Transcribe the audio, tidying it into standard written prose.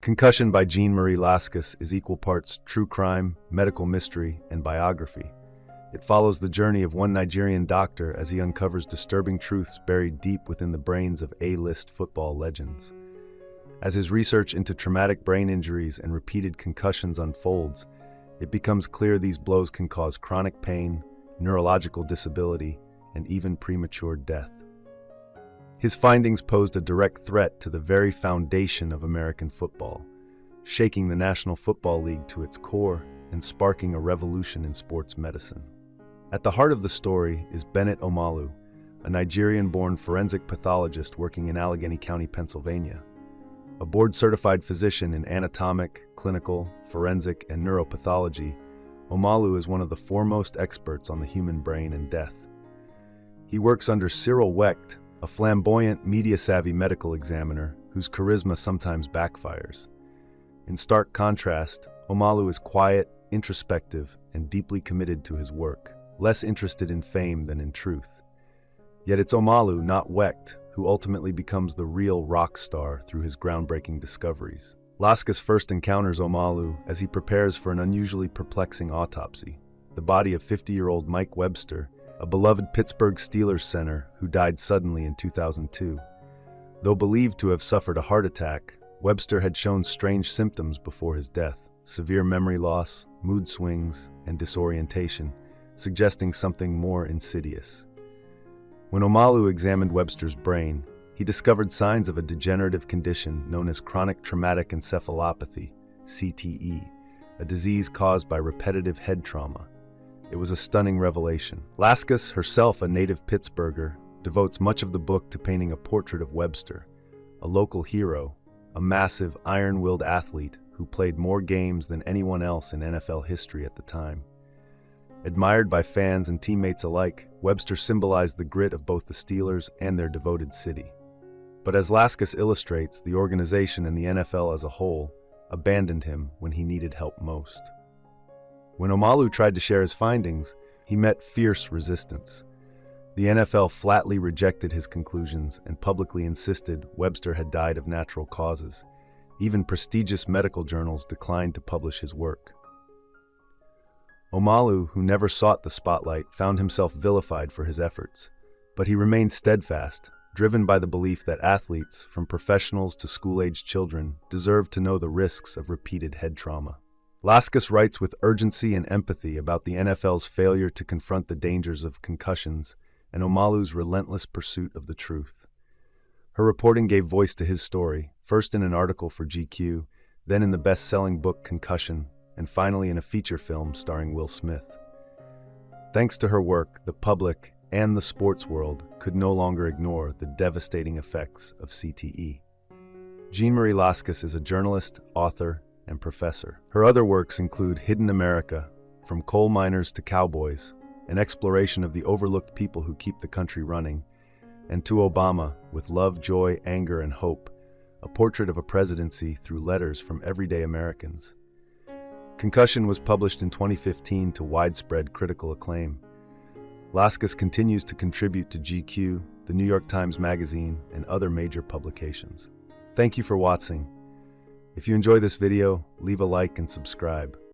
Concussion by Jeanne Marie Laskas is equal parts true crime, medical mystery, and biography. It follows the journey of one Nigerian doctor as he uncovers disturbing truths buried deep within the brains of A-list football legends. As his research into traumatic brain injuries and repeated concussions unfolds, it becomes clear these blows can cause chronic pain, neurological disability, and even premature death. His findings posed a direct threat to the very foundation of American football, shaking the National Football League to its core and sparking a revolution in sports medicine. At the heart of the story is Bennet Omalu, a Nigerian-born forensic pathologist working in Allegheny County, Pennsylvania. A board-certified physician in anatomic, clinical, forensic, and neuropathology, Omalu is one of the foremost experts on the human brain and death. He works under Cyril Wecht, a flamboyant, media-savvy medical examiner whose charisma sometimes backfires. In stark contrast, Omalu is quiet, introspective, and deeply committed to his work, less interested in fame than in truth. Yet it's Omalu, not Wecht, who ultimately becomes the real rock star through his groundbreaking discoveries. Laskas first encounters Omalu as he prepares for an unusually perplexing autopsy. The body of 50-year-old Mike Webster, a beloved Pittsburgh Steelers center who died suddenly in 2002. Though believed to have suffered a heart attack, Webster had shown strange symptoms before his death: severe memory loss, mood swings, and disorientation, suggesting something more insidious. When Omalu examined Webster's brain, he discovered signs of a degenerative condition known as chronic traumatic encephalopathy, CTE, a disease caused by repetitive head trauma. It was a stunning revelation. Laskas, herself a native Pittsburgher, devotes much of the book to painting a portrait of Webster, a local hero, a massive, iron-willed athlete who played more games than anyone else in NFL history at the time. Admired by fans and teammates alike, Webster symbolized the grit of both the Steelers and their devoted city. But as Laskas illustrates, the organization and the NFL as a whole abandoned him when he needed help most. When Omalu tried to share his findings, he met fierce resistance. The NFL flatly rejected his conclusions and publicly insisted Webster had died of natural causes. Even prestigious medical journals declined to publish his work. Omalu, who never sought the spotlight, found himself vilified for his efforts. But he remained steadfast, driven by the belief that athletes, from professionals to school-aged children, deserve to know the risks of repeated head trauma. Laskas writes with urgency and empathy about the NFL's failure to confront the dangers of concussions and Omalu's relentless pursuit of the truth. Her reporting gave voice to his story, first in an article for GQ, then in the best-selling book Concussion, and finally in a feature film starring Will Smith. Thanks to her work, the public and the sports world could no longer ignore the devastating effects of CTE. Jeanne Marie Laskas is a journalist, author, and professor. Her other works include Hidden America, From Coal Miners to Cowboys, an exploration of the overlooked people who keep the country running, and To Obama, With Love, Joy, Anger, and Hope, a portrait of a presidency through letters from everyday Americans. Concussion was published in 2015 to widespread critical acclaim. Laskas continues to contribute to GQ, the New York Times Magazine, and other major publications. Thank you for watching. If you enjoy this video, leave a like and subscribe.